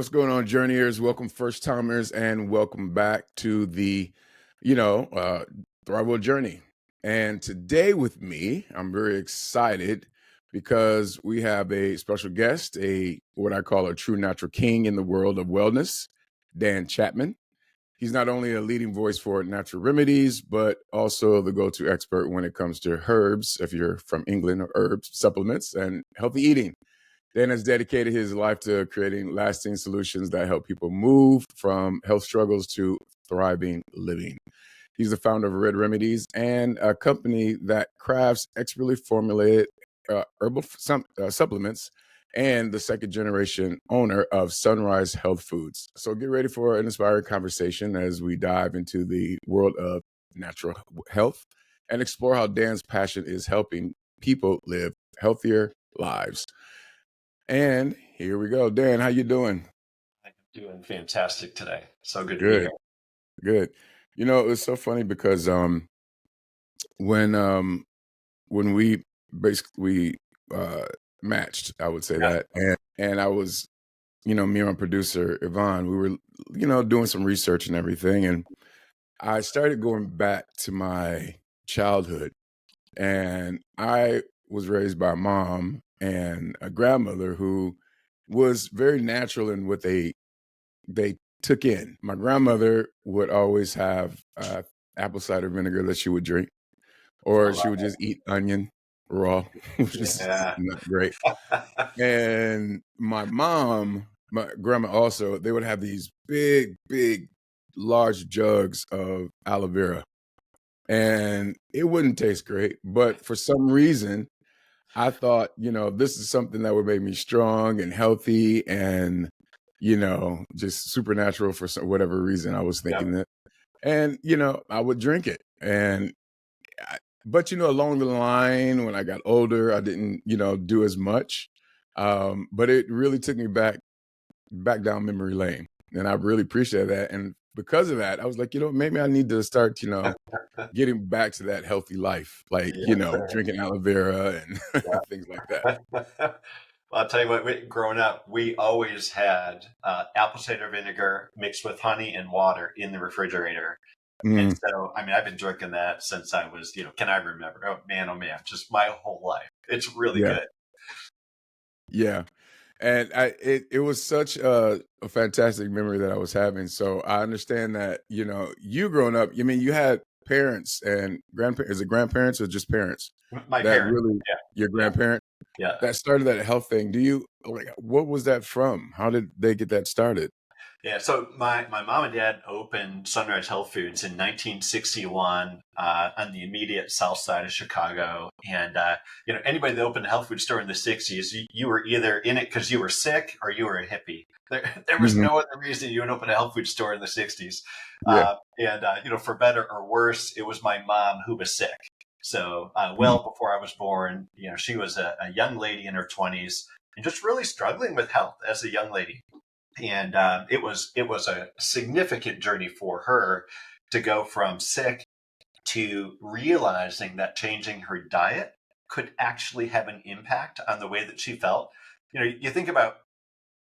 What's going on, journeyers? Welcome, first timers, and welcome back to the, Thrival Journey. And today with me, I'm very excited because we have a special guest, a what I call a true natural king in the world of wellness, Dan Chapman. He's not only a leading voice for natural remedies, but also the go-to expert when it comes to herbs, if you're from England, or herbs, supplements, and healthy eating. Dan has dedicated his life to creating lasting solutions that help people move from health struggles to thriving living. He's the founder of Redd Remedies and a company that crafts expertly formulated herbal supplements, and the second generation owner of Sunrise Health Foods. So get ready for an inspiring conversation as we dive into the world of natural health and explore how Dan's passion is helping people live healthier lives. And here we go. Dan, how you doing? I'm doing fantastic today. So good to be Good, here. good. You know, it's so funny because when we basically matched, I would say Yeah. that, and I was, me and my producer Yvonne, we were, doing some research and everything, and I started going back to my childhood, and I was raised by a mom and a grandmother who was very natural in what they took in. My grandmother would always have apple cider vinegar that she would drink, I or she love would just eat onion raw, which it. is Yeah. not great. And my mom, my grandma also, they would have these big, big, large jugs of aloe vera, and it wouldn't taste great. But for some reason, I thought, this is something that would make me strong and healthy and, just supernatural for whatever reason. I was Yep. thinking that. And, I would drink it. But, along the line, when I got older, I didn't, do as much. But it really took me back down memory lane. And I really appreciate that. And because of that, I was like, maybe I need to start, getting back to that healthy life, like, Yes, drinking aloe vera and things like that. sir. Well, I'll tell you what, growing up, we always had apple cider vinegar mixed with honey and water in the refrigerator. And Mm, so, I mean, I've been drinking that since I was, can I remember? Oh, man, just my whole life. It's really yeah, good. yeah. And it was such a fantastic memory that I was having. So I understand that, you growing up, you had parents and grandparents, is it grandparents or just parents My that parents. really, your Yeah. grandparents Yeah. that started that health thing? What was that from? How did they get that started? Yeah, so my mom and dad opened Sunrise Health Foods in 1961 on the immediate south side of Chicago. And, anybody that opened a health food store in the 60s, you were either in it because you were sick or you were a hippie. There was Hmm. no other reason you would open a health food store in the 60s. Yeah. For better or worse, it was my mom who was sick. So Mm, well before I was born, she was a young lady in her 20s and just really struggling with health as a young lady. And it was a significant journey for her to go from sick to realizing that changing her diet could actually have an impact on the way that she felt. You think about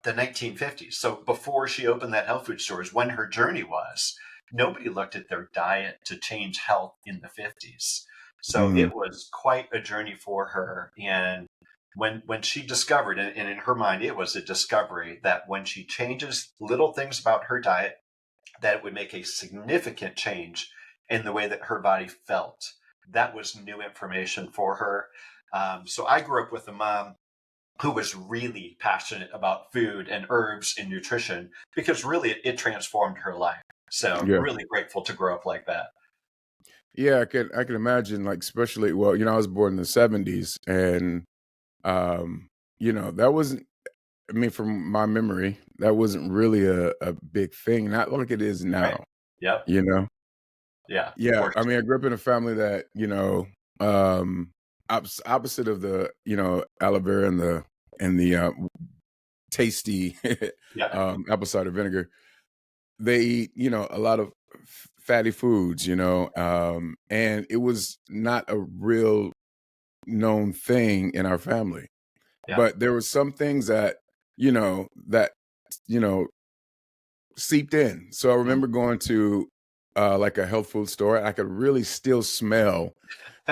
the 1950s. So before she opened that health food stores, when her journey was, nobody looked at their diet to change health in the 50s. So mm, it was quite a journey for her. And when she discovered, and in her mind, it was a discovery that when she changes little things about her diet, that it would make a significant change in the way that her body felt. That was new information for her. So I grew up with a mom who was really passionate about food and herbs and nutrition because really it transformed her life. So yeah. really grateful to grow up like that. Yeah, I can imagine, like, especially, well, I was born in the 70s, and that wasn't, I mean, from my memory, that wasn't really a big thing, not like it is Right. now, Yep. you know? Yeah. Of Yeah, course. I mean, I grew up in a family that, um, opposite of the, aloe vera and the tasty Yeah. apple cider vinegar, they eat, a lot of fatty foods, and it was not a real known thing in our family. Yeah. But there were some things that, that you know, seeped in. So I remember going to like a health food store. I could really still smell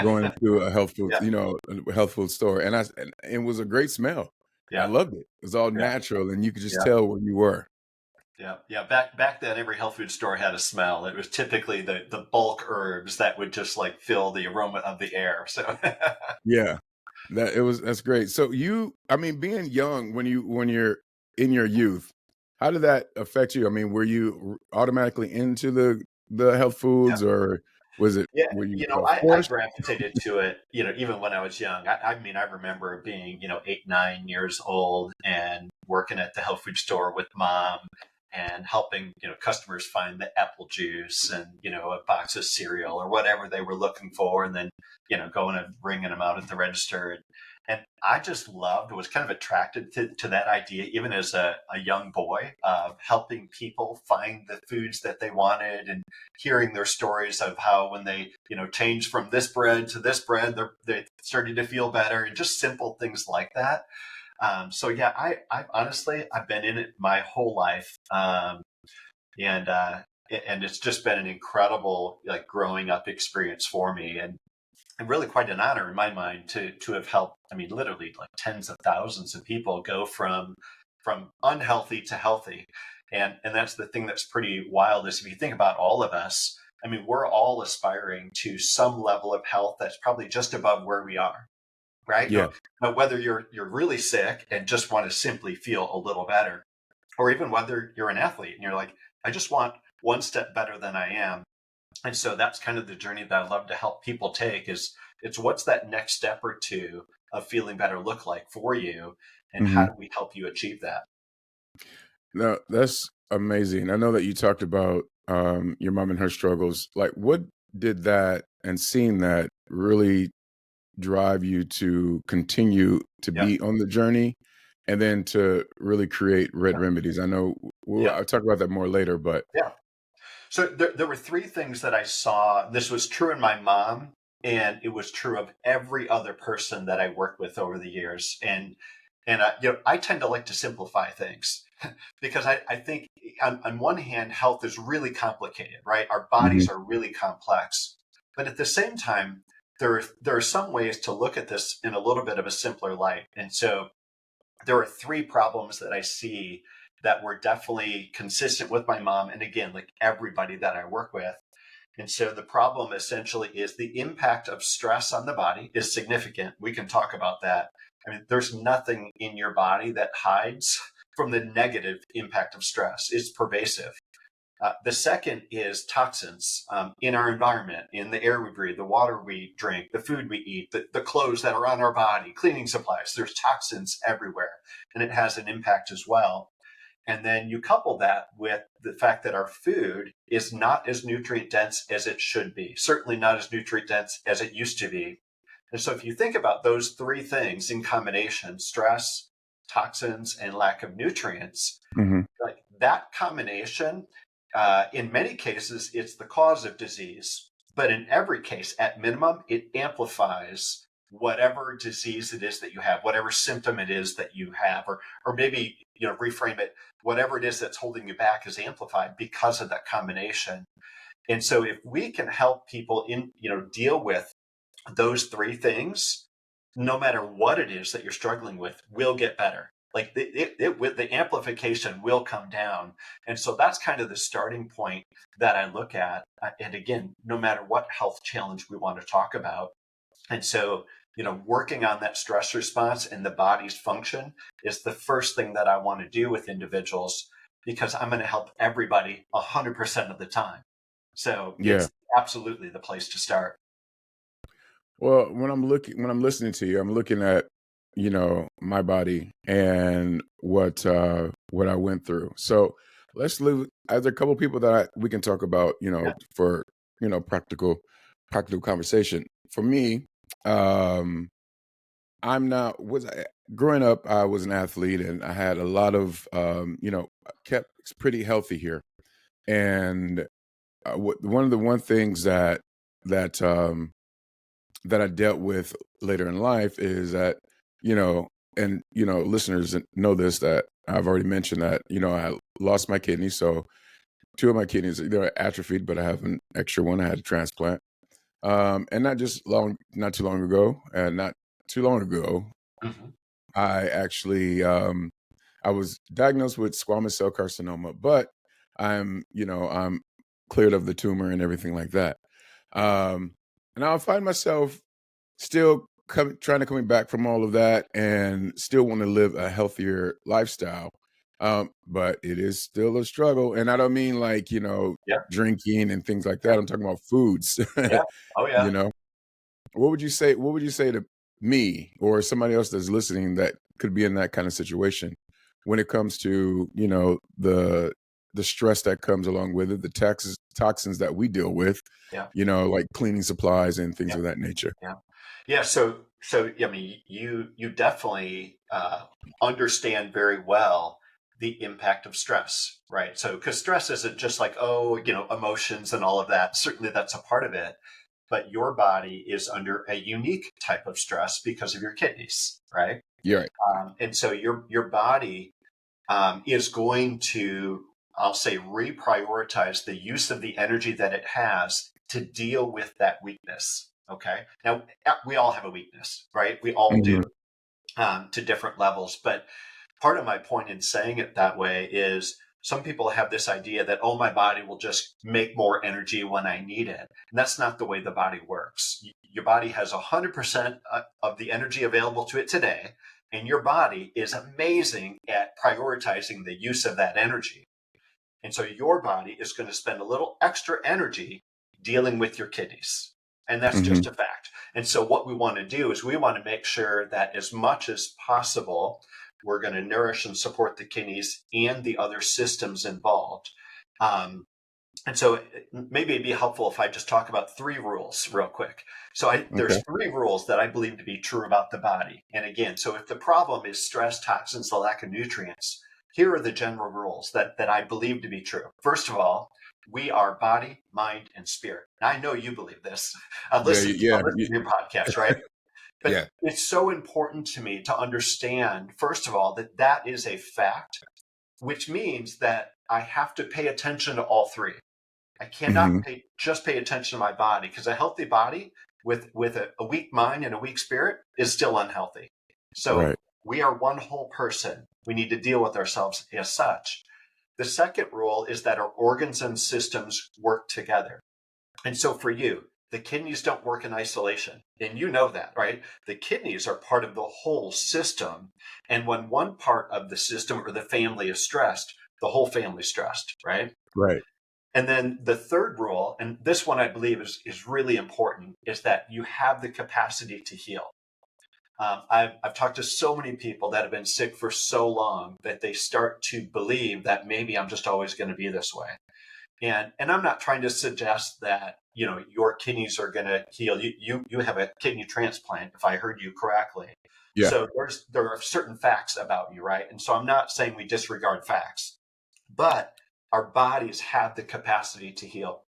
going to a health food, Yeah, a health food store, and it was a great smell. I yeah, loved it. It was all yeah, natural, and you could just yeah. tell where you were. Yeah, yeah. Back then, every health food store had a smell. It was typically the bulk herbs that would just like fill the aroma of the air. So Yeah, that's great. So I mean, being young when you're in your youth, how did that affect you? I mean, were you automatically into the health yeah, foods, or yeah. were you I forced? gravitated to it. Even when I was young. I mean, I remember being 8, 9 years old and working at the health food store with mom and helping customers find the apple juice and a box of cereal or whatever they were looking for, and then going and bringing them out at the register. And I just loved, was kind of attracted to that idea, even as a young boy, of helping people find the foods that they wanted and hearing their stories of how when they, changed from this bread to this bread, they started to feel better, and just simple things like that. So yeah, I honestly, I've been in it my whole life. And, and it's just been an incredible, like, growing up experience for me. And really quite an honor in my mind to have helped, I mean, literally like tens of thousands of people go from unhealthy to healthy. And that's the thing that's pretty wild, is if you think about all of us, I mean, we're all aspiring to some level of health that's probably just above where we are, right? Yeah. No, whether you're really sick and just want to simply feel a little better, or even whether you're an athlete and you're like, I just want one step better than I am. And so that's kind of the journey that I love to help people take, is it's what's that next step or two of feeling better look like for you, and how Mhm. do we help you achieve that? No, that's amazing. I know that you talked about your mom and her struggles. Like, what did that and seeing that really drive you to continue to Yeah, be on the journey and then to really create Red yeah, Remedies? I know yeah, I'll talk about that more later, but yeah. So there were three things that I saw. This was true in my mom, and it was true of every other person that I worked with over the years. And I tend to like to simplify things because I think on one hand, health is really complicated, right? Our bodies Mhm. are really complex, but at the same time, there are some ways to look at this in a little bit of a simpler light. And so there are three problems that I see that were definitely consistent with my mom, and again, like everybody that I work with. And so the problem essentially is the impact of stress on the body is significant. We can talk about that. I mean, there's nothing in your body that hides from the negative impact of stress. It's pervasive. The second is toxins in our environment, in the air we breathe, the water we drink, the food we eat, the clothes that are on our body, cleaning supplies. There's toxins everywhere, and it has an impact as well. And then you couple that with the fact that our food is not as nutrient dense as it should be, certainly not as nutrient dense as it used to be. And so if you think about those three things in combination, stress, toxins, and lack of nutrients, Mhm. like that combination, in many cases, it's the cause of disease. But in every case, at minimum, it amplifies whatever disease it is that you have, whatever symptom it is that you have, or maybe reframe it, whatever it is that's holding you back is amplified because of that combination. And so, if we can help people deal with those three things, no matter what it is that you're struggling with, will get better. Like the amplification will come down. And so that's kind of the starting point that I look at. And again, no matter what health challenge we want to talk about. And so, working on that stress response and the body's function is the first thing that I want to do with individuals, because I'm going to help everybody 100% of the time. So Yeah. it's absolutely the place to start. Well, when I'm listening to you, I'm looking at, my body and what I went through. So let's live as a couple people that we can talk about, Yeah. for, practical conversation. For me, um, I'm not was I, growing up, I was an athlete and I had a lot of, kept pretty healthy here. And one of the one things that, that I dealt with later in life is that, you know, and listeners know this, that I've already mentioned that, I lost my kidney, so two of my kidneys, they're atrophied, but I have an extra one. I had a transplant. And not too long ago, Hmm. I actually, I was diagnosed with squamous cell carcinoma, but I'm cleared of the tumor and everything like that. Um, and I find myself still trying to coming back from all of that and still want to live a healthier lifestyle. But it is still a struggle. And I don't mean like, Yeah. drinking and things like that. Yeah. I'm talking about foods. Yeah. Oh, you yeah. know, what would you say to me or somebody else that's listening that could be in that kind of situation when it comes to, the stress that comes along with it, the toxins that we deal with, Yeah. like cleaning supplies and things Yeah. of that nature. Yeah. Yeah. So I mean, you definitely understand very well the impact of stress, right? So, because stress isn't just like, oh, emotions and all of that. Certainly, that's a part of it. But your body is under a unique type of stress because of your kidneys, right? You're right. And so your body is going to, I'll say, reprioritize the use of the energy that it has to deal with that weakness. Okay. Now, we all have a weakness, right? We all do, Mhm. to different levels. But part of my point in saying it that way is some people have this idea that, oh, my body will just make more energy when I need it. And that's not the way the body works. Your body has 100% of the energy available to it today. And your body is amazing at prioritizing the use of that energy. And so your body is going to spend a little extra energy dealing with your kidneys. And that's just Mhm. a fact. And so what we want to do is we want to make sure that as much as possible, we're going to nourish and support the kidneys and the other systems involved. Um, and so maybe it'd be helpful if I just talk about three rules real quick. So Okay. there's three rules that I believe to be true about the body. And again, so if the problem is stress, toxins, the lack of nutrients, here are the general rules that I believe to be true. First of all, we are body, mind, and spirit. Now, I know you believe this. Yeah, I'll yeah, listen to your podcast, right? But yeah. it's so important to me to understand, first of all, that that is a fact, which means that I have to pay attention to all three. I cannot Mhm. just pay attention to my body, because a healthy body with a weak mind and a weak spirit is still unhealthy. So Right. we are one whole person. We need to deal with ourselves as such. The second rule is that our organs and systems work together. And so for you, the kidneys don't work in isolation. And you know that, right? The kidneys are part of the whole system. And when one part of the system or the family is stressed, the whole family's stressed, right? Right. And then the third rule, and this one I believe is really important, is that you have the capacity to heal. I've talked to so many people that have been sick for so long that they start to believe that maybe I'm just always going to be this way. And I'm not trying to suggest that your kidneys are going to heal. You have a kidney transplant, if I heard you correctly. Yeah. So there are certain facts about you, right? And so I'm not saying we disregard facts, but our bodies have the capacity to heal.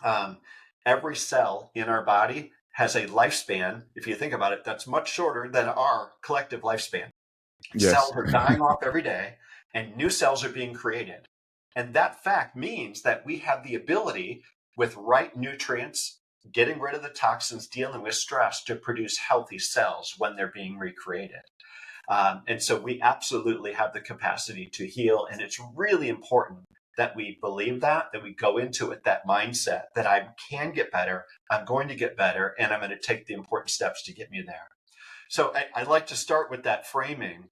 Um, every cell in our body has a lifespan, if you think about it, that's much shorter than our collective lifespan. Yes. Cells are dying off every day and new cells are being created. And that fact means that we have the ability, with right nutrients, getting rid of the toxins, dealing with stress, to produce healthy cells when they're being recreated. And so we absolutely have the capacity to heal. And it's really important that we believe that we go into it with that mindset that I can get better, I'm going to get better, and I'm going to take the important steps to get me there. So I like to start with that framing.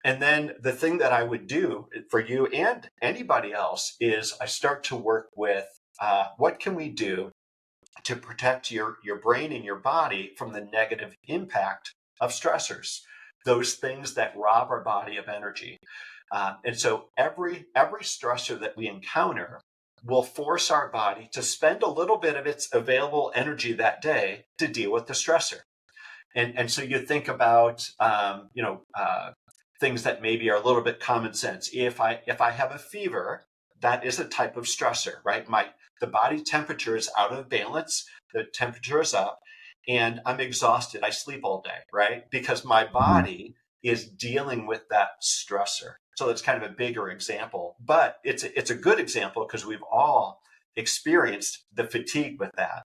And then the thing that I would do for you and anybody else is I start to work with what can we do to protect your brain and your body from the negative impact of stressors, those things that rob our body of energy. And so every stressor that we encounter will force our body to spend a little bit of its available energy that day to deal with the stressor. And so you think about things that maybe are a little bit common sense. If I have a fever, that is a type of stressor, right? The body temperature is out of balance, the temperature is up, and I'm exhausted. I sleep all day, right? Because my Mhm. body is dealing with that stressor. So it's kind of a bigger example, but it's a good example because we've all experienced the fatigue with that.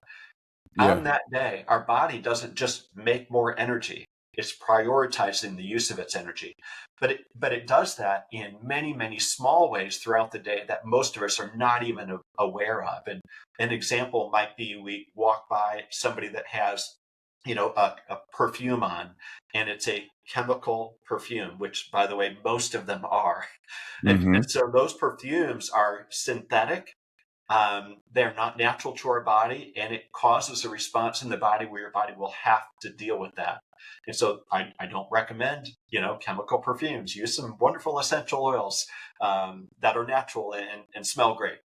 On Yeah. that day, our body doesn't just make more energy. It's prioritizing the use of its energy. But it does that in many, many small ways throughout the day that most of us are not even aware of. And an example might be we walk by somebody that has, a perfume on, and it's a chemical perfume, which, by the way, most of them are. And Hmm. so those perfumes are synthetic. They're not natural to our body, and it causes a response in the body where your body will have to deal with that. And so I don't recommend, chemical perfumes. Use some wonderful essential oils that are natural and smell great.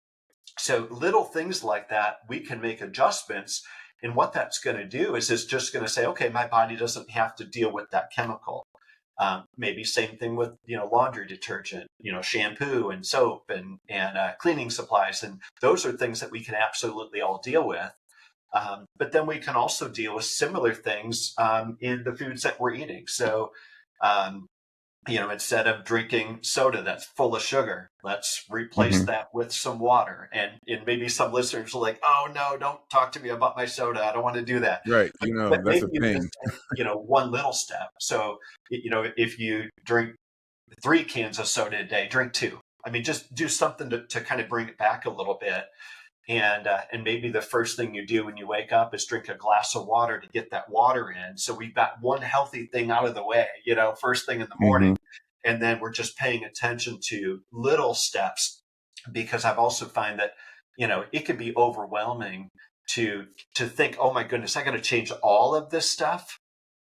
So little things like that, we can make adjustments. And what that's going to do is it's just going to say, okay, my body doesn't have to deal with that chemical. Maybe same thing with laundry detergent, shampoo and soap and cleaning supplies, and those are things that we can absolutely all deal with. But then we can also deal with similar things in the foods that we're eating. So um, instead of drinking soda that's full of sugar, let's replace Hmm. that with some water. And maybe some listeners are like, oh no, don't talk to me about my soda. I don't want to do that. Right. But That's maybe a you thing. just take, one little step. So, if you drink 3 cans of soda a day, drink two. I mean, just do something to kind of bring it back a little bit. And maybe the first thing you do when you wake up is drink a glass of water to get that water in. So we've got one healthy thing out of the way, first thing in the morning. Hmm. And then we're just paying attention to little steps, because I've also find that, it can be overwhelming to think, oh my goodness, I got to change all of this stuff.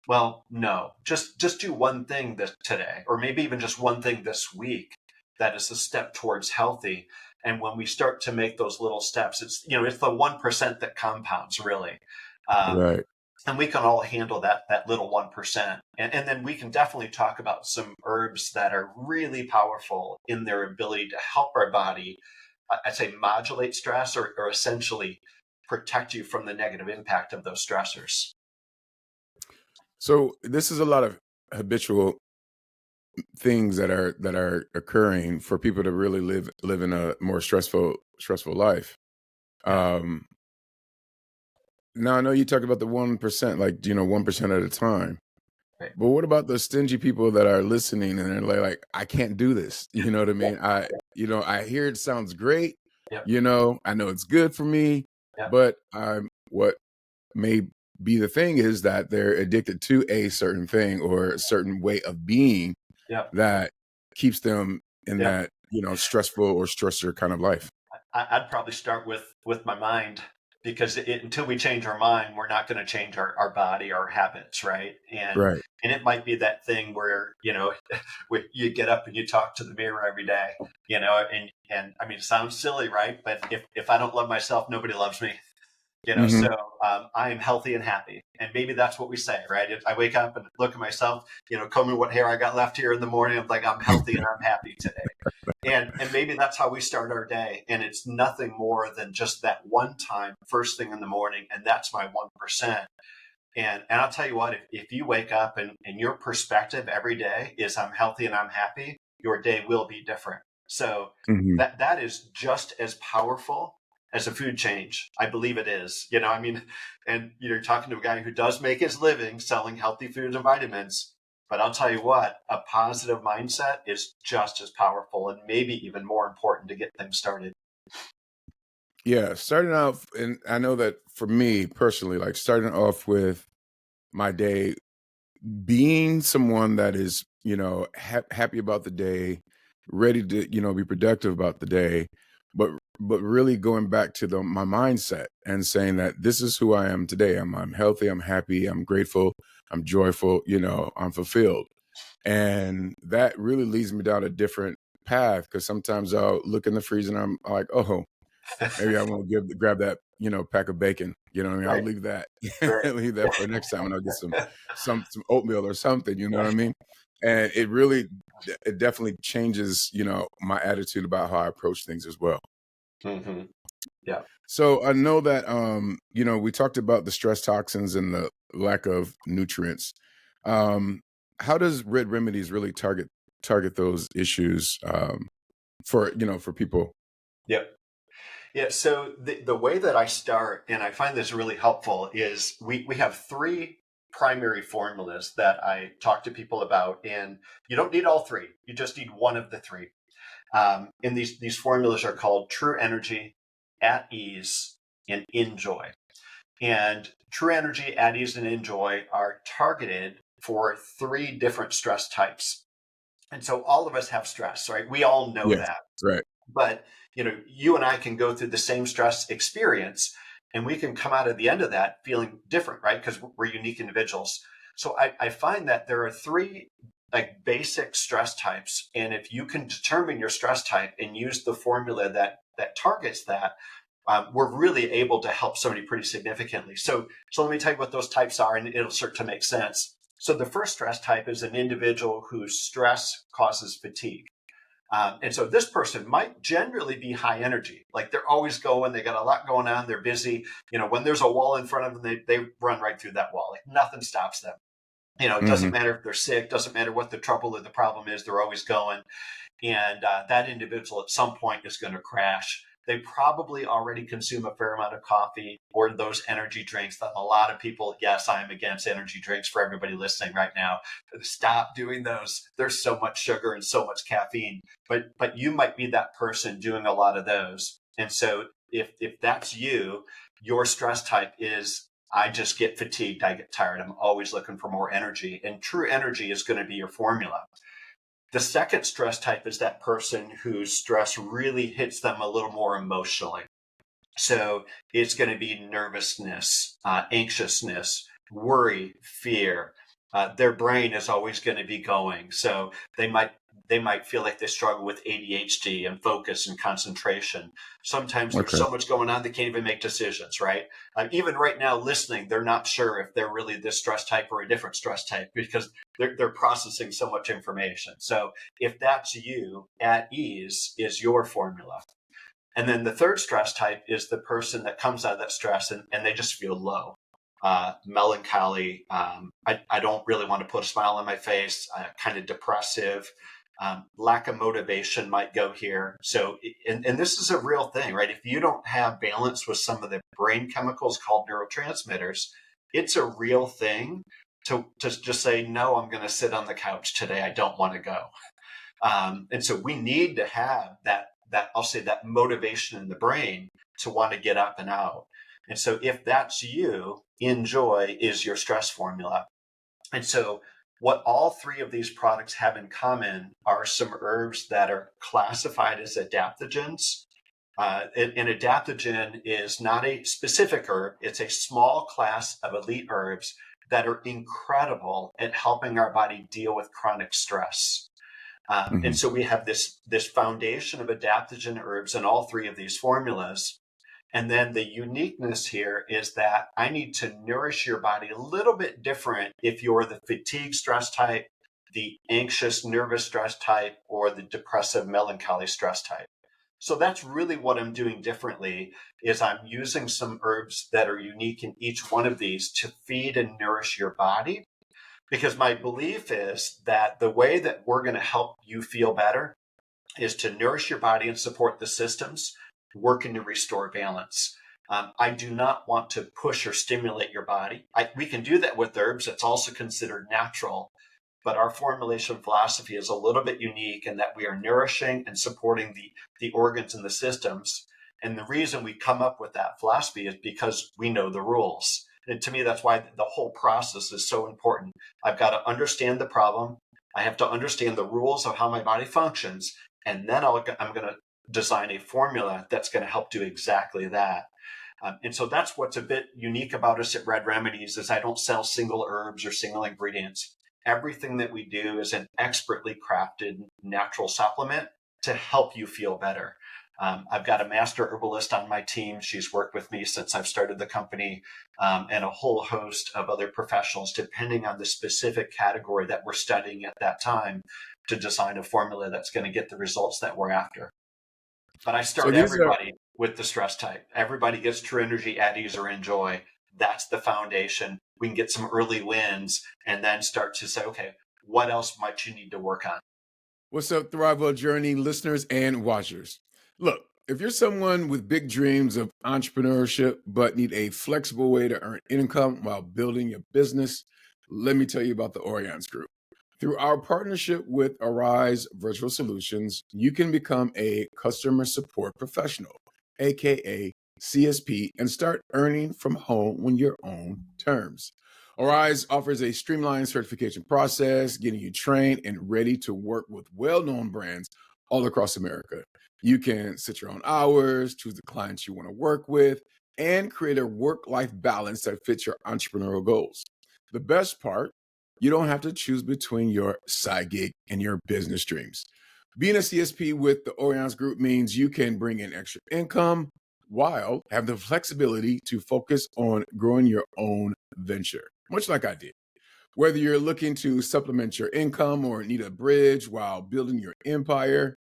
Well, no, just do one thing today, or maybe even just one thing this week that is a step towards healthy. And when we start to make those little steps, it's the 1% that compounds, really. Um, Right. and we can all handle that little 1%. And then we can definitely talk about some herbs that are really powerful in their ability to help our body, I'd say, modulate stress, or essentially protect you from the negative impact of those stressors. So this is a lot of habitual things that are occurring for people to really live in a more stressful life. Yeah. Um, Now I know you talk about the 1%, like 1% at a time. Right. But what about the stingy people that are listening and they're like, I can't do this. You know what I Yep. mean? I hear it sounds great. Yep. I know it's good for me, Yep. but what may be the thing is that they're addicted to a certain thing or a certain way of being Yep. that keeps them in Yep. that, stressful or stressor kind of life. I'd probably start with my mind, because until we change our mind, we're not going to change our body, our habits, right? Right. And it might be that thing where you get up and you talk to the mirror every day, and I mean, it sounds silly, right? But if I don't love myself, nobody loves me. So Hmm. I am healthy and happy, and maybe that's what we say, right? If I wake up and look at myself, comb what hair I got left here in the morning, I'm like, I'm healthy and I'm happy today. And maybe that's how we start our day, and it's nothing more than just that one time, first thing in the morning, and that's my 1%. And I'll tell you what, if you wake up and your perspective every day is I'm healthy and I'm happy, your day will be different. So Hmm. that is just as powerful as a food change. I believe it is. I mean, and you're talking to a guy who does make his living selling healthy foods and vitamins. But I'll tell you what, a positive mindset is just as powerful and maybe even more important to get things started. Yeah, starting off, and I know that for me personally, like starting off with my day being someone that is, happy about the day, ready to, be productive about the day, but really going back to my mindset and saying that this is who I am today. I'm healthy, I'm happy, I'm grateful, I'm joyful, I'm fulfilled. And that really leads me down a different path because sometimes I'll look in the freezer and I'm like, oh, maybe I won't grab that, pack of bacon. You know what I mean? I'll Right, leave that, right. leave that for next time, and I'll get some oatmeal or something. You know what I mean? And it definitely changes, my attitude about how I approach things as well. Hmm. Yeah. So I know that, we talked about the stress toxins and the lack of nutrients. Um, how does Red Remedies really target target those issues for people? Yep. Yeah. So the way that I start, and I find this really helpful, is we have three primary formulas that I talk to people about, and you don't need all three. You just need one of the three. And these formulas are called True Energy, At Ease, and Enjoy. And True Energy, At Ease, and Enjoy are targeted for three different stress types. And so all of us have stress, right? We all know Yes, that. right. But you and I can go through the same stress experience, and we can come out at the end of that feeling different, right? Because we're unique individuals. So I find that there are three like basic stress types, and if you can determine your stress type and use the formula that targets that, we're really able to help somebody pretty significantly. So let me tell you what those types are, and it'll start to make sense. So the first stress type is an individual whose stress causes fatigue. And so this person might generally be high energy, like they're always going, they got a lot going on, they're busy. When there's a wall in front of them, they run right through that wall. Like nothing stops them. It doesn't Hmm. matter if they're sick, doesn't matter what the trouble or the problem is, they're always going. And that individual at some point is going to crash. They probably already consume a fair amount of coffee or those energy drinks that a lot of people, yes, I'm against energy drinks for everybody listening right now. Stop doing those. There's so much sugar and so much caffeine. But you might be that person doing a lot of those. And so if that's you, your stress type is I just get fatigued, I get tired, I'm always looking for more energy. And True Energy is going to be your formula. The second stress type is that person whose stress really hits them a little more emotionally. So it's going to be nervousness, anxiousness, worry, fear. Their brain is always going to be going. So they might feel like they struggle with ADHD and focus and concentration. Sometimes there's Okay. so much going on they can't even make decisions, right? Even right now listening, they're not sure if they're really this stress type or a different stress type because they're processing so much information. So if that's you, At Ease is your formula. And then the third stress type is the person that comes out of that stress and they just feel low, melancholy. I don't really want to put a smile on my face, kind of depressive. Lack of motivation might go here. So, and this is a real thing, right? If you don't have balance with some of the brain chemicals called neurotransmitters, it's a real thing to just say, no, I'm going to sit on the couch today. I don't want to go. And so we need to have that I'll say that motivation in the brain to want to get up and out. And so if that's you, Enjoy is your stress formula. And so what all three of these products have in common are some herbs that are classified as adaptogens. An adaptogen is not a specific herb, it's a small class of elite herbs that are incredible at helping our body deal with chronic stress. And Hmm. so we have this foundation of adaptogen herbs in all three of these formulas. And then the uniqueness here is that I need to nourish your body a little bit different if you're the fatigue stress type, the anxious nervous stress type, or the depressive melancholy stress type. So that's really what I'm doing differently is I'm using some herbs that are unique in each one of these to feed and nourish your body because my belief is that the way that we're going to help you feel better is to nourish your body and support the systems working to restore balance. I do not want to push or stimulate your body. We can do that with herbs. It's also considered natural, but our formulation philosophy is a little bit unique in that we are nourishing and supporting the organs and the systems. And the reason we come up with that philosophy is because we know the rules. And to me, that's why the whole process is so important. I've got to understand the problem. I have to understand the rules of how my body functions. And then I'm going to design a formula that's going to help do exactly that. And so that's what's a bit unique about us at Redd Remedies is I don't sell single herbs or single ingredients. Everything that we do is an expertly crafted natural supplement to help you feel better. I've got a master herbalist on my team. She's worked with me since I've started the company, and a whole host of other professionals, depending on the specific category that we're studying at that time, to design a formula that's going to get the results that we're after. But I So start these are everybody with the stress type. Everybody gets True Energy, At Ease, or Enjoy. That's the foundation. We can get some early wins and then start to say, okay, what else might you need to work on? What's up, Thrival Journey listeners and watchers? Look, if you're someone with big dreams of entrepreneurship but need a flexible way to earn income while building your business, let me tell you about the Orions Group. Through our partnership with Arise Virtual Solutions, you can become a customer support professional, aka CSP, and start earning from home on your own terms. Arise offers a streamlined certification process, getting you trained and ready to work with well known brands all across America. You can set your own hours, choose the clients you want to work with, and create a work life balance that fits your entrepreneurial goals. The best part, you don't have to choose between your side gig and your business dreams. Being a CSP with the Orions Group means you can bring in extra income while have the flexibility to focus on growing your own venture, much like I did. Whether you're looking to supplement your income or need a bridge while building your empire,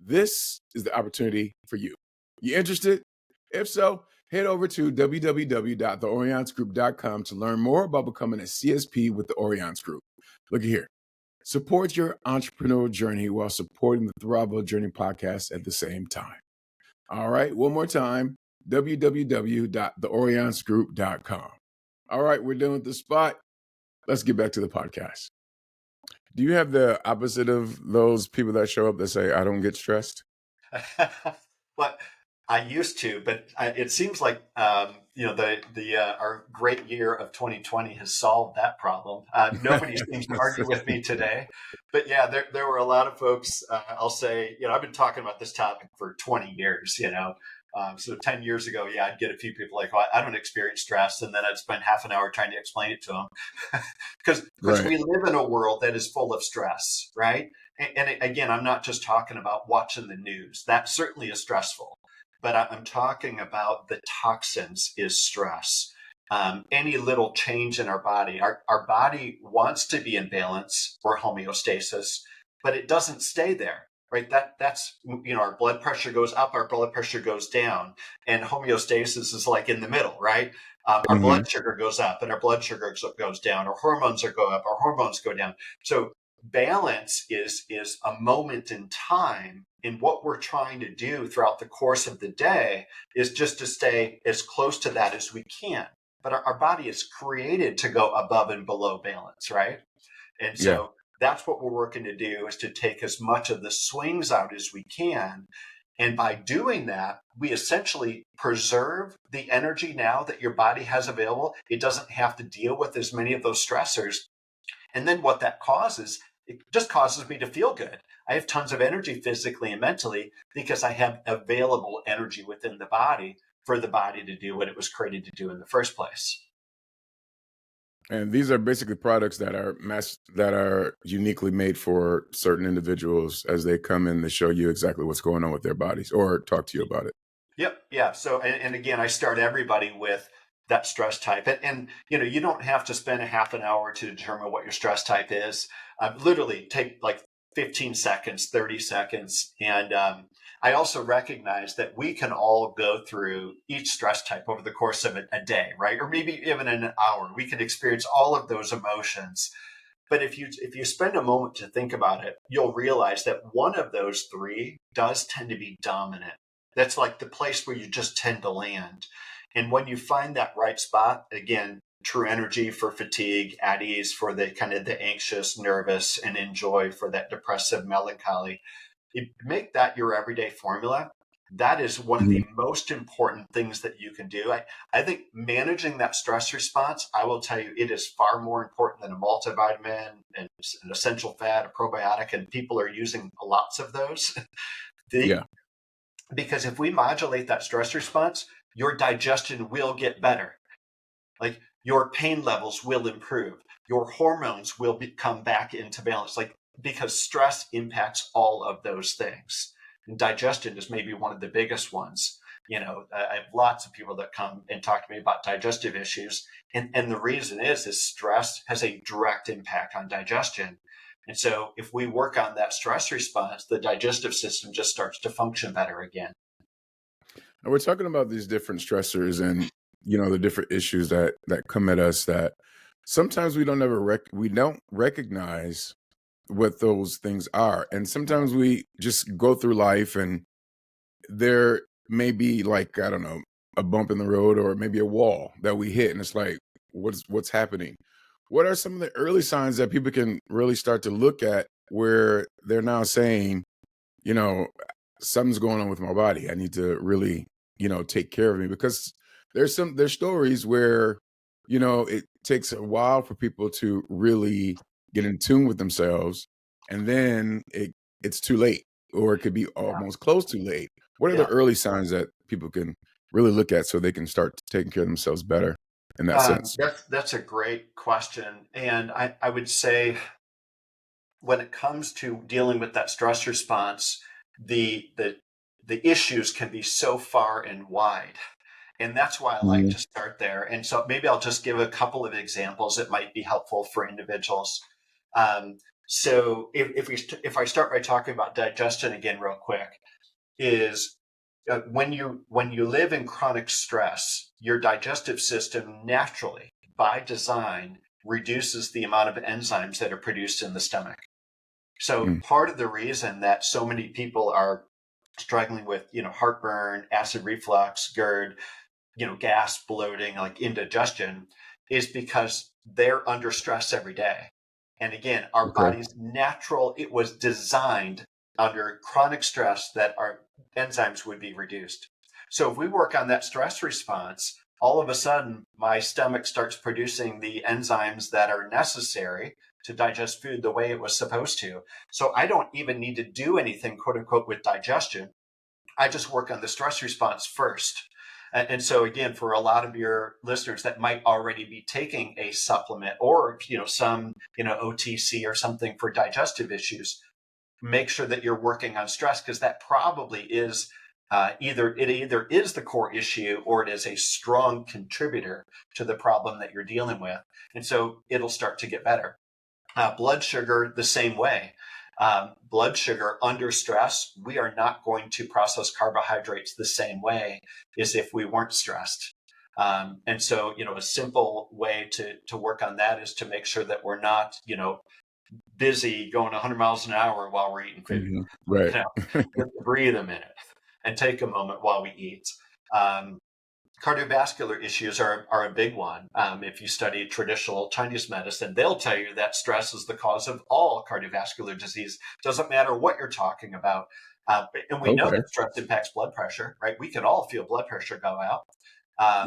this is the opportunity for you. You interested? If so, head over to www.theorionsgroup.com to learn more about becoming a CSP with the Orions Group. Look here. Support your entrepreneurial journey while supporting the Thrival Journey podcast at the same time. All right, one more time, www.theorionsgroup.com. All right, we're done with the spot. Let's get back to the podcast. Do you have the opposite of those people that show up that say, I don't get stressed? But I used to, but it seems like our great year of 2020 has solved that problem. Nobody seems to argue with me today, but yeah, there were a lot of folks. I'll say, I've been talking about this topic for 20 years. So 10 years ago, yeah, I'd get a few people like, I don't experience stress, and then I'd spend half an hour trying to explain it to them, because Right. we live in a world that is full of stress, right? And again, I'm not just talking about watching the news. That certainly is stressful, but I'm talking about the toxins is stress. Any little change in our body wants to be in balance or homeostasis, but it doesn't stay there, right? That's our blood pressure goes up, our blood pressure goes down, and homeostasis is like in the middle, right? Our Mm-hmm. blood sugar goes up and our blood sugar goes down. Our hormones go up, our hormones go down. So balance is a moment in time, and what we're trying to do throughout the course of the day is just to stay as close to that as we can. But our body is created to go above and below balance, right? And Yeah. so that's what we're working to do, is to take as much of the swings out as we can. And by doing that, we essentially preserve the energy now that your body has available. It doesn't have to deal with as many of those stressors. And then what that causes, it just causes me to feel good. I have tons of energy physically and mentally because I have available energy within the body for the body to do what it was created to do in the first place. And these are basically products that are uniquely made for certain individuals as they come in to show you exactly what's going on with their bodies or talk to you about it. Yep. Yeah. So, and again, I start everybody with that stress type. And you don't have to spend a half an hour to determine what your stress type is. Literally take like 15 seconds, 30 seconds. And I also recognize that we can all go through each stress type over the course of a day, right? Or maybe even in an hour. We can experience all of those emotions. But if you spend a moment to think about it, you'll realize that one of those three does tend to be dominant. That's like the place where you just tend to land. And when you find that right spot, again, true energy for fatigue, at ease for the kind of the anxious, nervous, and enjoy for that depressive melancholy, you make that your everyday formula. That is one of Mhm. the most important things that you can do. I think managing that stress response, I will tell you, it is far more important than a multivitamin and an essential fat, a probiotic, and people are using lots of those. Yeah. Because if we modulate that stress response, your digestion will get better. Like your pain levels will improve. Your hormones will come back into balance. Like, because stress impacts all of those things. And digestion is maybe one of the biggest ones. I have lots of people that come and talk to me about digestive issues. And the reason is stress has a direct impact on digestion. And so if we work on that stress response, the digestive system just starts to function better again. And we're talking about these different stressors and the different issues that come at us that sometimes we don't recognize what those things are. And sometimes we just go through life and there may be like, I don't know, a bump in the road or maybe a wall that we hit, and it's like, what's happening? What are some of the early signs that people can really start to look at where they're now saying, you know, something's going on with my body. I need to really, take care of me, because there's stories where, it takes a while for people to really get in tune with themselves, and then it's too late, or it could be Yeah. almost close to late. What are the Yeah. early signs that people can really look at so they can start taking care of themselves better in that sense? That's a great question. And I would say when it comes to dealing with that stress response, the issues can be so far and wide. And that's why I like Mhm. to start there. And so maybe I'll just give a couple of examples that might be helpful for individuals. Um, so if I start by talking about digestion again, real quick, is when you live in chronic stress, your digestive system naturally, by design, reduces the amount of enzymes that are produced in the stomach. So Mm. part of the reason that so many people are struggling with, heartburn, acid reflux, GERD, gas, bloating, like indigestion, is because they're under stress every day. And again, our Okay. body's natural, it was designed under chronic stress that our enzymes would be reduced. So if we work on that stress response, all of a sudden my stomach starts producing the enzymes that are necessary to digest food the way it was supposed to. So I don't even need to do anything, quote unquote, with digestion. I just work on the stress response first. And so again, for a lot of your listeners that might already be taking a supplement or, some, OTC or something for digestive issues, make sure that you're working on stress, because that probably is either is the core issue or it is a strong contributor to the problem that you're dealing with. And so it'll start to get better. Blood sugar, the same way. Blood sugar under stress, we are not going to process carbohydrates the same way as if we weren't stressed. And so, a simple way to work on that is to make sure that we're not, busy going 100 miles an hour while we're eating food. Mhm. Right. You know, just breathe a minute and take a moment while we eat. Um, Cardiovascular issues are a big one. If you study traditional Chinese medicine, they'll tell you that stress is the cause of all cardiovascular disease. Doesn't matter what you're talking about. And we know Okay. that stress impacts blood pressure, right? We can all feel blood pressure go out.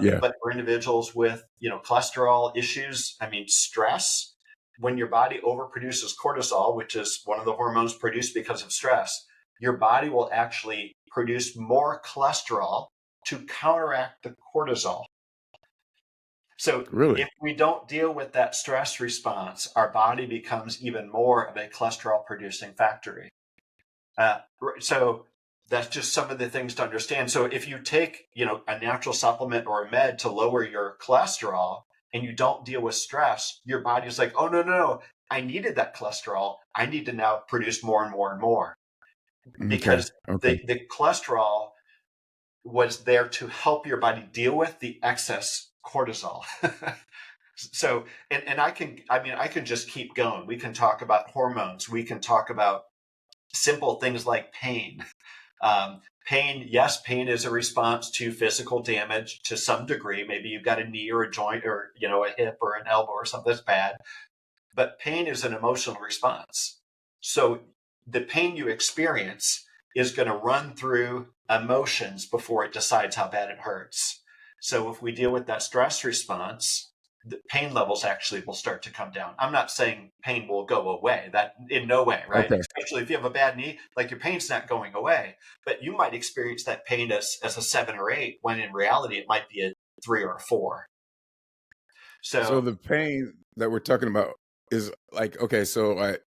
Yeah. But for individuals with, cholesterol issues, I mean, stress, when your body overproduces cortisol, which is one of the hormones produced because of stress, your body will actually produce more cholesterol to counteract the cortisol. So Really? if we don't deal with that stress response, our body becomes even more of a cholesterol producing factory. So that's just some of the things to understand. So if you take, a natural supplement or a med to lower your cholesterol and you don't deal with stress, your body's like, oh, no, no, no, I needed that cholesterol. I need to now produce more and more and more, Okay. because Okay. the cholesterol was there to help your body deal with the excess cortisol. So, and I can just keep going. We can talk about hormones. We can talk about simple things like pain. Pain, yes, pain is a response to physical damage to some degree. Maybe you've got a knee or a joint or, a hip or an elbow or something that's bad. But pain is an emotional response. So the pain you experience is going to run through emotions before it decides how bad it hurts. So if we deal with that stress response, the pain levels actually will start to come down. I'm not saying pain will go away, that in no way, right? Okay. Especially if you have a bad knee, like your pain's not going away, but you might experience that pain as a 7 or 8, when in reality it might be a 3 or a 4. So So the pain that we're talking about is like, okay, so I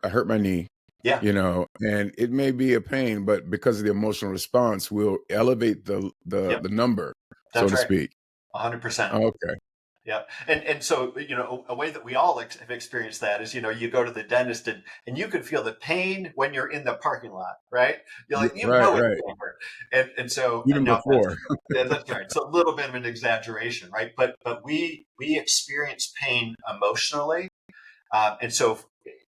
hurt my knee, yeah, and it may be a pain, but because of the emotional response, we'll elevate yep, the number, so that's to right, speak. 100%. Okay. Yeah. And so, a way that we all have experienced that is, you go to the dentist and you can feel the pain when you're in the parking lot, right? You're like, Right, it's right. going to hurt. And so, Even now before. that's right. It's a little bit of an exaggeration, right? But we experience pain emotionally. And so,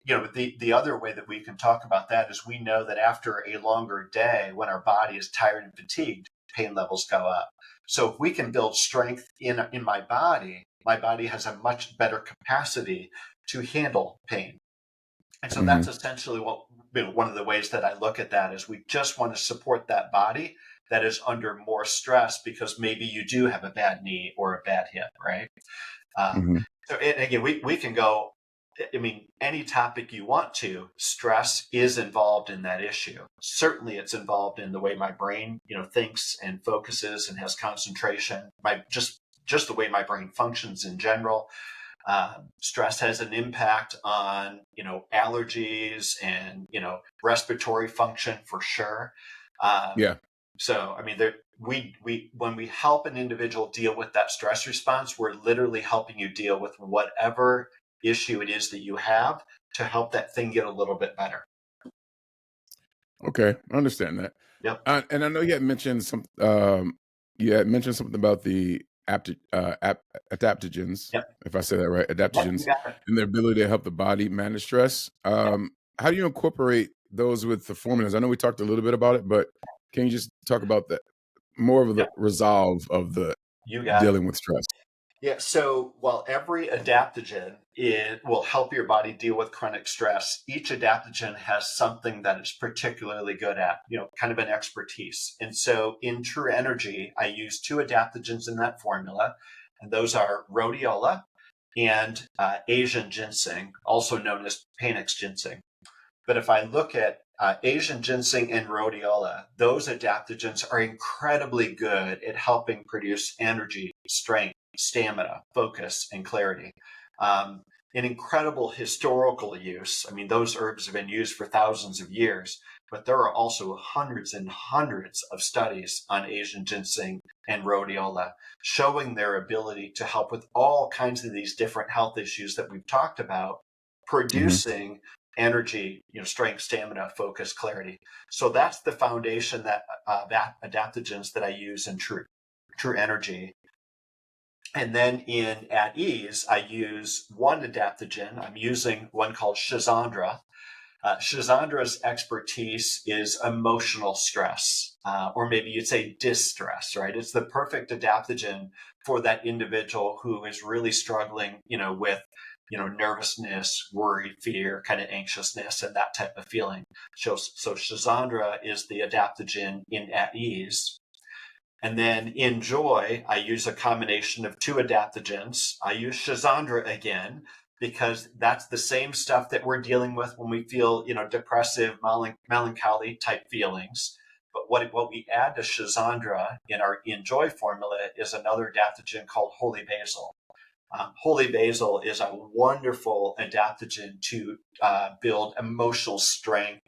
the other way that we can talk about that is we know that after a longer day, when our body is tired and fatigued, pain levels go up. So if we can build strength in my body has a much better capacity to handle pain. And so that's essentially what, one of the ways that I look at that is we just want to support that body that is under more stress because maybe you do have a bad knee or a bad hip, right? So and again, we can go, I mean, any topic you want to, stress is involved in that issue. Certainly it's involved in the way my brain, thinks and focuses and has concentration, just the way my brain functions in general. Stress has an impact on, allergies and, respiratory function for sure. Yeah. So, I mean, when we help an individual deal with that stress response, we're literally helping you deal with whatever issue it is that you have to help that thing get a little bit better. Okay, I understand that. Yep. And I know you had mentioned something about the adaptogens, Yep. if I say that right, Yep. You adaptogens, got it. and their ability to help the body manage stress. Yep. How do you incorporate those with the formulas? I know we talked a little bit about it, but can you just talk about that more of the Yep. resolve of the You got it. dealing with stress? Yeah. So while every adaptogen will help your body deal with chronic stress, each adaptogen has something that it's particularly good at, kind of an expertise. And so in True Energy, I use 2 adaptogens in that formula, and those are rhodiola and Asian ginseng, also known as Panax ginseng. But if I look at Asian ginseng and rhodiola, those adaptogens are incredibly good at helping produce energy, strength, stamina, focus, and clarity. An incredible historical use. I mean, those herbs have been used for thousands of years, but there are also hundreds and hundreds of studies on Asian ginseng and rhodiola showing their ability to help with all kinds of these different health issues that we've talked about, producing energy, strength, stamina, focus, clarity. So that's the foundation that adaptogens that I use in True Energy. And then in At Ease, I use one adaptogen. I'm using one called Shizandra. Shizandra's expertise is emotional stress, or maybe you'd say distress, right? It's the perfect adaptogen for that individual who is really struggling, with nervousness, worry, fear, kind of anxiousness, and that type of feeling. So Shizandra is the adaptogen in At Ease. And then in Joy, I use a combination of 2 adaptogens. I use Shizandra again, because that's the same stuff that we're dealing with when we feel, depressive, melancholy type feelings. But what we add to Shizandra in our In Joy formula is another adaptogen called holy basil. Holy basil is a wonderful adaptogen to build emotional strength,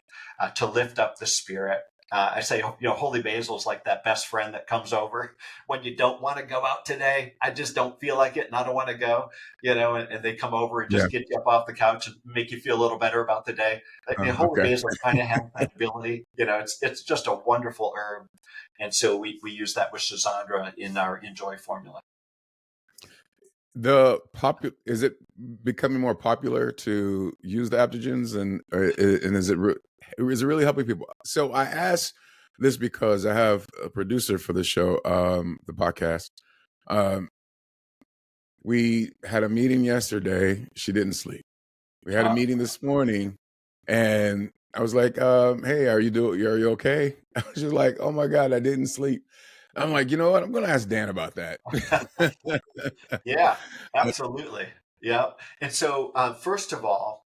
to lift up the spirit. I say, holy basil is like that best friend that comes over when you don't want to go out today. I just don't feel like it and I don't want to go, and they come over and Yeah. just get you up off the couch and make you feel a little better about the day. Holy Okay. basil kind of has that ability. It's just a wonderful herb. And so we use that with Shizandra in our Enjoy formula. Is it becoming more popular to use the adaptogens, and is it really helping people? So I asked this because I have a producer for the show, the podcast. We had a meeting yesterday. She didn't sleep. We had a meeting this morning, and I was like, "Hey, are you okay?" I was just like, "Oh my God, I didn't sleep." I'm like, you know what? I'm going to ask Dan about that. Yeah, absolutely. Yeah. And so, first of all,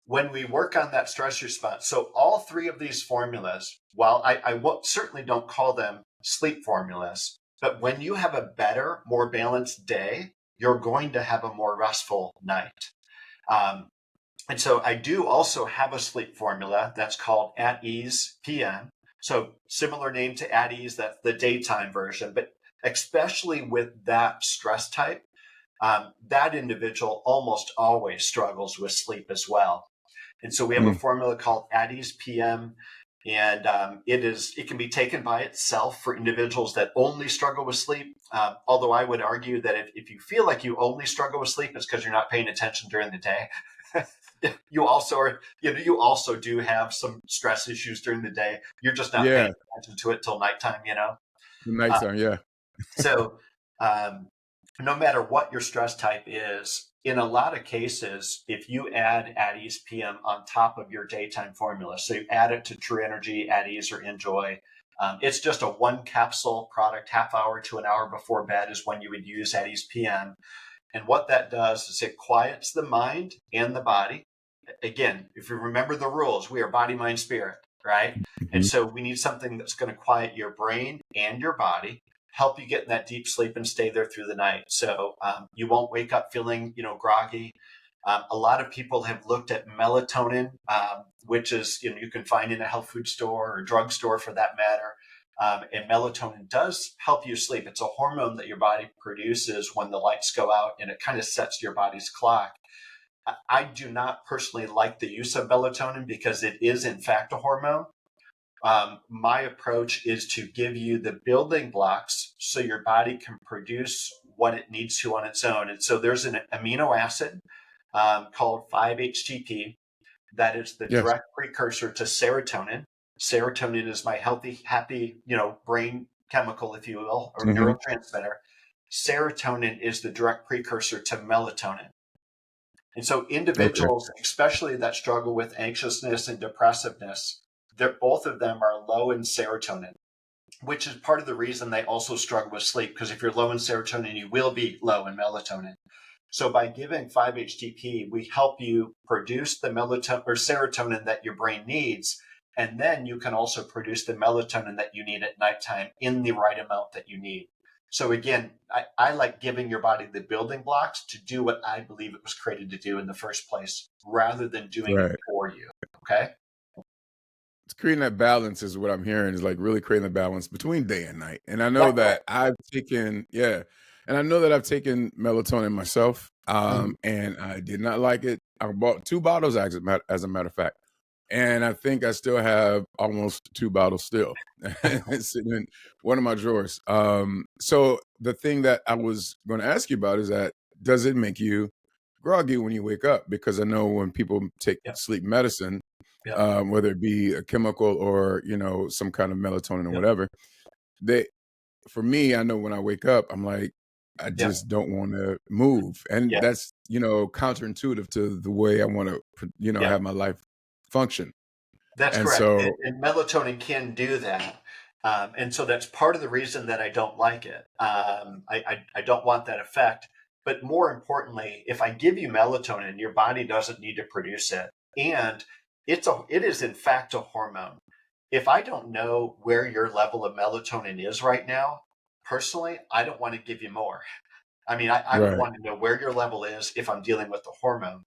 when we work on that stress response, so all 3 of these formulas, while I certainly don't call them sleep formulas, but when you have a better, more balanced day, you're going to have a more restful night. And so I do also have a sleep formula that's called At Ease PM. So similar name to At Ease, that's the daytime version, but especially with that stress type, that individual almost always struggles with sleep as well. And so we have a formula called At Ease PM, and it can be taken by itself for individuals that only struggle with sleep. Although I would argue that if you feel like you only struggle with sleep, it's because you're not paying attention during the day. you also are, you also do have some stress issues during the day. You're just not paying Yeah, attention to it till nighttime. the Uh, nighttime. Yeah. so, um, no matter what your stress type is, in a lot of cases, if you add at ease PM on top of your daytime formula, so you add it to True Energy, at ease, or enjoy, it's just a one capsule product, half hour to an hour before bed is when you would use at ease PM. And what that does is it quiets the mind and the body. Again, if you remember the rules, we are body, mind, spirit, right? And Mhm. so we need something that's going to quiet your brain and your body, help you get in that deep sleep and stay there through the night. So you won't wake up feeling, groggy. A lot of people have looked at melatonin, which is, you can find in a health food store or drugstore for that matter. And melatonin does help you sleep. It's a hormone that your body produces when the lights go out, and it kind of sets your body's clock. I do not personally like the use of melatonin because it is, in fact, a hormone. My approach is to give you the building blocks so your body can produce what it needs to on its own. And so there's an amino acid called 5-HTP that is the Yes. direct precursor to serotonin. Serotonin is my healthy, happy, brain chemical, if you will, or Hmm. neurotransmitter. Serotonin is the direct precursor to melatonin. And so Okay. individuals, especially that struggle with anxiousness and depressiveness, both of them are low in serotonin, which is part of the reason they also struggle with sleep. Because if you're low in serotonin, you will be low in melatonin. So by giving 5-HTP, we help you produce the melatonin or serotonin that your brain needs. And then you can also produce the melatonin that you need at nighttime in the right amount that you need. So again, I like giving your body the building blocks to do what I believe it was created to do in the first place, rather than doing it Right. for you. Okay. It's creating that balance is what I'm hearing is like really creating the balance between day and night. And I know Right. Right. that I've taken, yeah, and I know that I've taken melatonin myself, Mhm. and I did not like it. I bought 2 bottles as a matter of fact, and I think I still have almost 2 bottles still it's sitting in one of my drawers. So the thing that I was going to ask you about is that does it make you groggy when you wake up? Because I know when people take Yep. sleep medicine, Yep. whether it be a chemical or some kind of melatonin or Yep. whatever. They, for me, I know when I wake up, I'm like, I Yep. just don't want to move, and Yep. that's counterintuitive to the way I want to Yep. have my life function. That's And correct. so, And melatonin can do that. And so that's part of the reason that I don't like it. I don't want that effect. But more importantly, if I give you melatonin, your body doesn't need to produce it. And it is in fact a hormone. If I don't know where your level of melatonin is right now, personally, I don't want to give you more. I mean, I would right, want to know where your level is if I'm dealing with the hormone,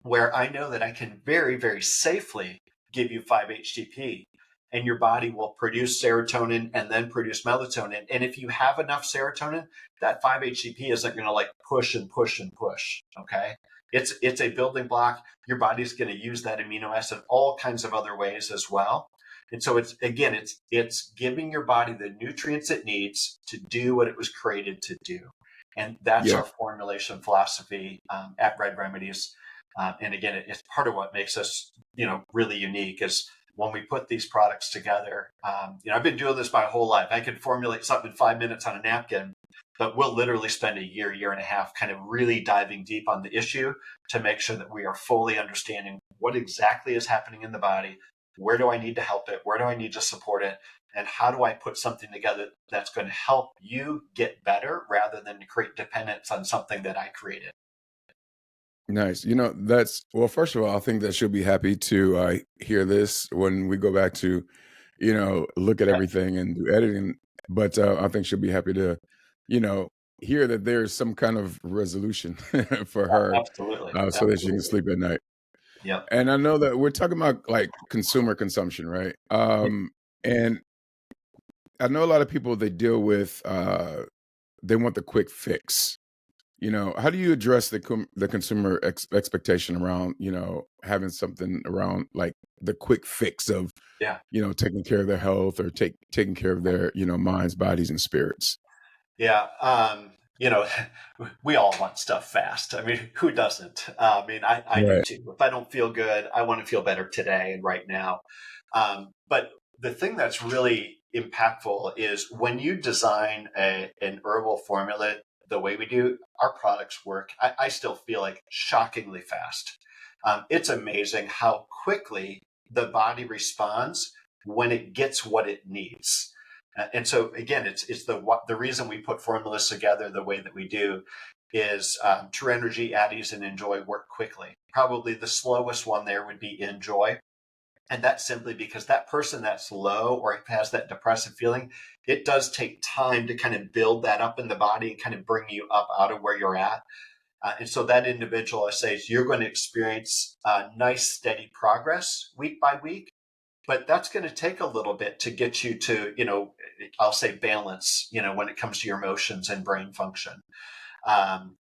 where I know that I can very, very safely give you 5-HTP, and your body will produce serotonin and then produce melatonin. And if you have enough serotonin, that 5-HTP isn't going to like push and push and push. Okay. It's a building block. Your body's going to use that amino acid all kinds of other ways as well. And so it's giving your body the nutrients it needs to do what it was created to do. And that's yeah, our formulation philosophy at Redd Remedies. And again, it's part of what makes us, really unique is when we put these products together. I've been doing this my whole life. I could formulate something in 5 minutes on a napkin, but we'll literally spend a year and a half kind of really diving deep on the issue to make sure that we are fully understanding what exactly is happening in the body. Where do I need to help it? Where do I need to support it? And how do I put something together that's going to help you get better rather than to create dependence on something that I created? nice. That's well. First of all, I think that she'll be happy to hear this when we go back to look at Yeah, everything and do editing. But I think she'll be happy to, you know, hear that there's some kind of resolution for her, absolutely. so that she can Absolutely. sleep at night. Yep. And I know that we're talking about like consumer consumption, right? And I know a lot of people they deal with they want the quick fix. How do you address the consumer expectation around having something around like the quick fix of Yeah. taking care of their health or taking care of their minds, bodies, and spirits? Yeah. you know, we all want stuff fast. I mean, who doesn't? I do Right. too. If I don't feel good, I want to feel better today and right now. But the thing that's really impactful is when you design an herbal formula the way we do, our products work. I still feel like shockingly fast. It's amazing how quickly the body responds when it gets what it needs. And so again, it's the reason we put formulas together the way that we do is True Energy, Addies, and Enjoy work quickly. Probably the slowest one there would be Enjoy. And that's simply because that person that's low or has that depressive feeling, it does take time to kind of build that up in the body and kind of bring you up out of where you're at. And so that individual, I say, is you're going to experience nice, steady progress week by week. But that's going to take a little bit to get you to, I'll say balance, when it comes to your emotions and brain function.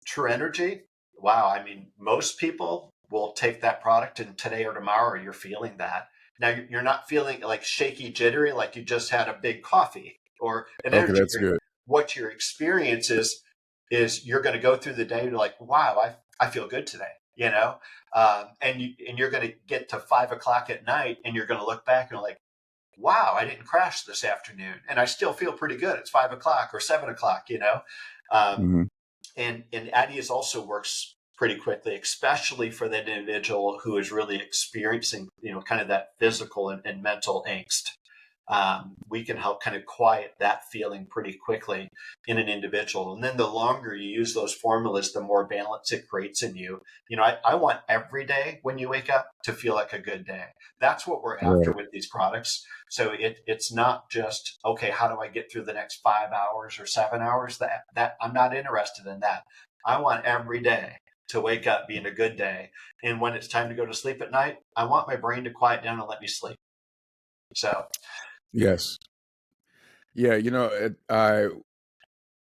True Energy, wow. I mean, most people will take that product and today or tomorrow you're feeling that. Now you're not feeling like shaky, jittery, like you just had a big coffee or an Okay, energy that's drink. good. What your experience is you're going to go through the day and you're like, wow, I feel good today, and you're going to get to 5 o'clock at night and you're going to look back and like, wow, I didn't crash this afternoon and I still feel pretty good. It's 5 o'clock or 7 o'clock. Um, Hmm. and Addies also works pretty quickly, especially for that individual who is really experiencing, kind of that physical and mental angst. We can help kind of quiet that feeling pretty quickly in an individual. And then the longer you use those formulas, the more balance it creates in you. I want every day when you wake up to feel like a good day. That's what we're after Right. with these products. So it's not just, okay, how do I get through the next 5 hours or 7 hours? That I'm not interested in that. I want every day to wake up being a good day. And when it's time to go to sleep at night, I want my brain to quiet down and let me sleep. So Yes. Yeah.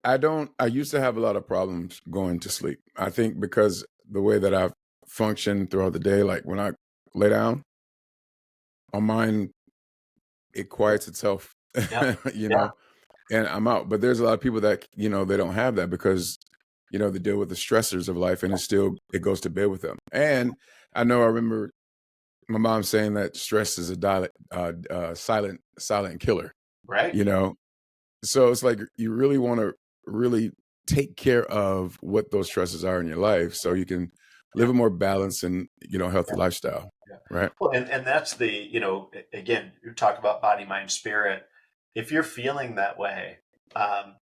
I used to have a lot of problems going to sleep. I think because the way that I've functioned throughout the day, like when I lay down, my mind, it quiets itself, yeah, you yeah, know, and I'm out. But there's a lot of people that, they don't have that because, they deal with the stressors of life and it goes to bed with them. And I remember my mom saying that stress is a silent killer, right. you know? So it's like you really want to really take care of what those stresses are in your life so you can Yeah, live a more balanced and, healthy yeah, lifestyle. yeah. Right. Well, and that's again, you talk about body, mind, spirit. If you're feeling that way,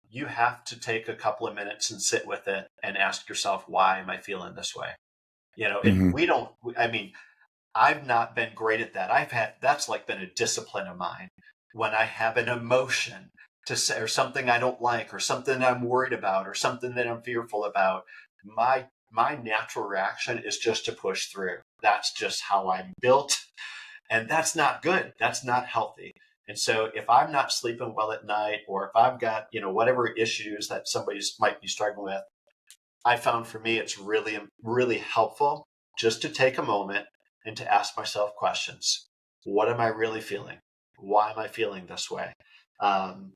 you have to take a couple of minutes and sit with it and ask yourself, why am I feeling this way? And Hmm. we don't, I mean, I've not been great at that. That's like been a discipline of mine. When I have an emotion to say, or something I don't like, or something I'm worried about, or something that I'm fearful about, my natural reaction is just to push through. That's just how I'm built. And that's not good. That's not healthy. And so if I'm not sleeping well at night, or if I've got, whatever issues that somebody's might be struggling with, I found for me it's really, really helpful just to take a moment and to ask myself questions. What am I really feeling? Why am I feeling this way? And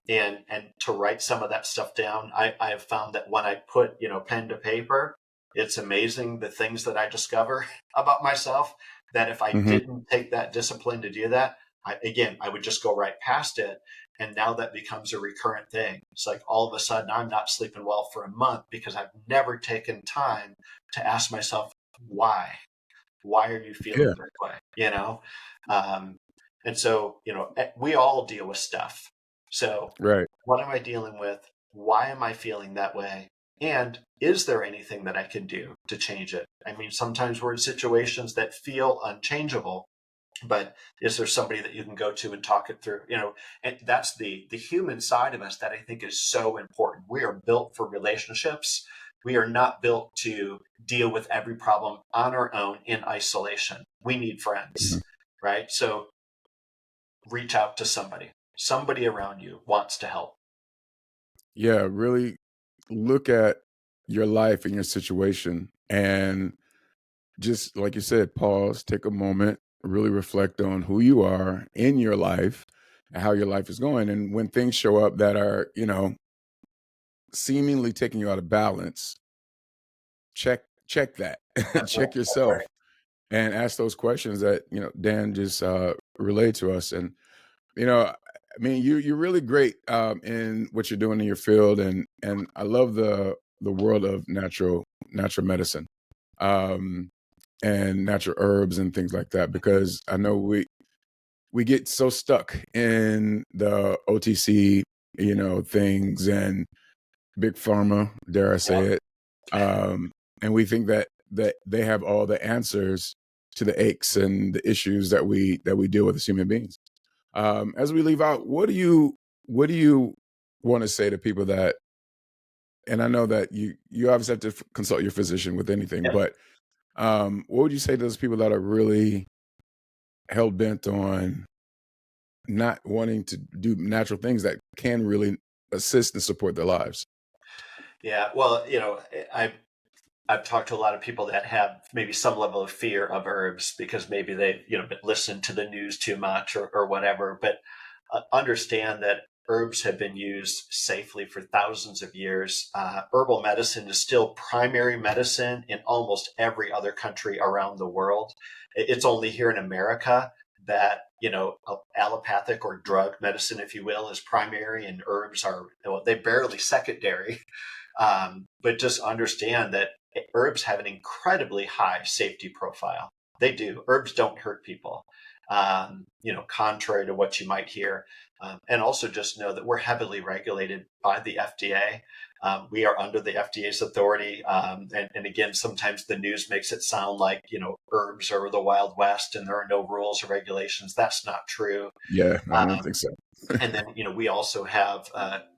to write some of that stuff down. I have found that when I put pen to paper, it's amazing the things that I discover about myself. That if I Hmm. didn't take that discipline to do that, I would just go right past it. And now that becomes a recurrent thing. It's like all of a sudden I'm not sleeping well for a month because I've never taken time to ask myself, why? Why are you feeling Yeah. this way? Um, and so, we all deal with stuff. So, Right. what am I dealing with? Why am I feeling that way? And is there anything that I can do to change it? I mean, sometimes we're in situations that feel unchangeable, but is there somebody that you can go to and talk it through? And that's the human side of us that I think is so important. We are built for relationships. We are not built to deal with every problem on our own in isolation. We need Mhm. friends, right? So reach out to somebody. Somebody around you wants to help. Yeah. Really look at your life and your situation and just like you said, pause, take a moment, really reflect on who you are in your life and how your life is going. And when things show up that are, seemingly taking you out of balance, check that. That's right. Check That's yourself right. and ask those questions that, Dan just relayed to us. And I mean, you're really great in what you're doing in your field, and I love the world of natural medicine, um, and natural herbs and things like that, because I know we get so stuck in the OTC, things, and big pharma, dare I say Yep. it, and we think that they have all the answers to the aches and the issues that we deal with as human beings. As we leave out, what do you want to say to people that? And I know that you obviously have to consult your physician with anything, Yep. but what would you say to those people that are really hell bent on not wanting to do natural things that can really assist and support their lives? Yeah. Well, I've talked to a lot of people that have maybe some level of fear of herbs because maybe they, listen to the news too much or whatever. But understand that herbs have been used safely for thousands of years. Herbal medicine is still primary medicine in almost every other country around the world. It's only here in America that allopathic or drug medicine, if you will, is primary, and herbs are, well, they barely secondary. But just understand that herbs have an incredibly high safety profile. They do. Herbs don't hurt people, contrary to what you might hear. And also just know that we're heavily regulated by the FDA. We are under the FDA's authority. And again, sometimes the news makes it sound like, herbs are the Wild West and there are no rules or regulations. That's not true. Yeah, I don't Um, think so. and then, we also have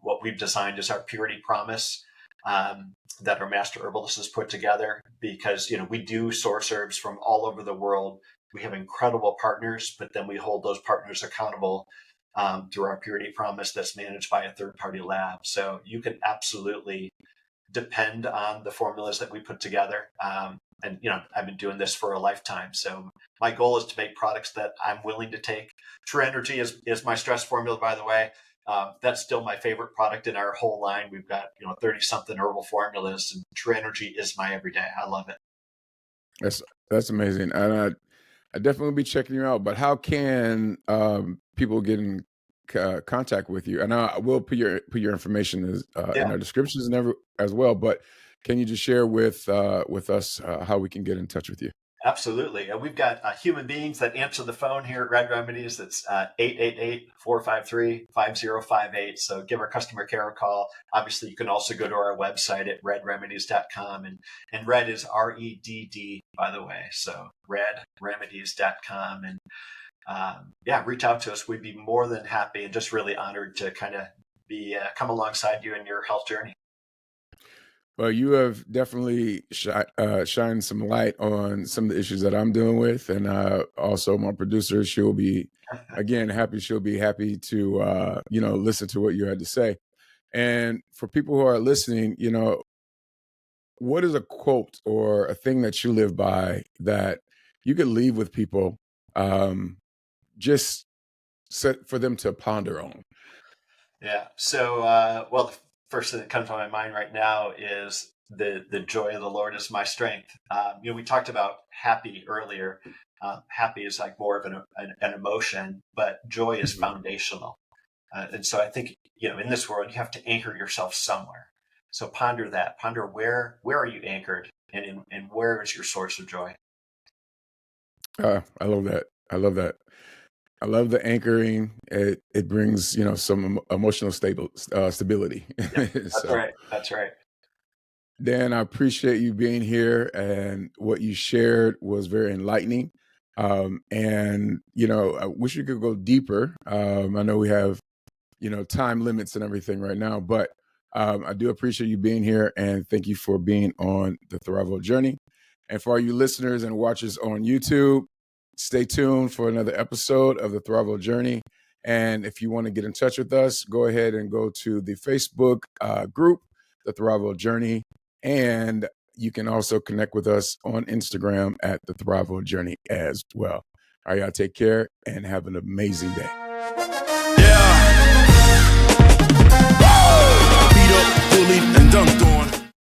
what we've designed as our purity promise, that our master herbalist has put together, because, we do source herbs from all over the world. We have incredible partners, but then we hold those partners accountable through our purity promise that's managed by a third party lab. So you can absolutely depend on the formulas that we put together. And I've been doing this for a lifetime. So my goal is to make products that I'm willing to take. True Energy is my stress formula, by the way. That's still my favorite product in our whole line. We've got 30 something herbal formulas, and True Energy is my everyday. I love it. That's that's amazing, and I definitely be checking you out. But how can people get in contact with you? And I will put your information in Yeah. our descriptions and as well. But can you just share with us how we can get in touch with you? Absolutely. We've got human beings that answer the phone here at Redd Remedies. It's 888-453-5058. So give our customer care a call. Obviously, you can also go to our website at reddremedies.com. And Redd is REDD, by the way. So reddremedies.com. And reach out to us. We'd be more than happy and just really honored to kind of be come alongside you in your health journey. Well, you have definitely shined some light on some of the issues that I'm dealing with, and also my producer, she'll be again happy. She'll be happy to listen to what you had to say. And for people who are listening, what is a quote or a thing that you live by that you could leave with people, um, just set for them to ponder on? Yeah. So, well, the first thing that comes to my mind right now is the joy of the Lord is my strength. We talked about happy earlier. Happy is like more of an emotion, but joy is Mhm. foundational. And so I think, in this world, you have to anchor yourself somewhere. So ponder that. Ponder where are you anchored, and where is your source of joy? I love that. I love that. I love the anchoring. It brings some emotional stability. Yep. That's So right. That's right. Dan, I appreciate you being here, and what you shared was very enlightening. And I wish you could go deeper. I know we have time limits and everything right now, but I do appreciate you being here, and thank you for being on the Thrival Journey. And for all you listeners and watchers on YouTube, stay tuned for another episode of the Thrival Journey. And if you want to get in touch with us, go ahead and go to the Facebook group, the Thrival Journey, and you can also connect with us on Instagram at the Thrival Journey as well. All right, y'all take care and have an amazing day.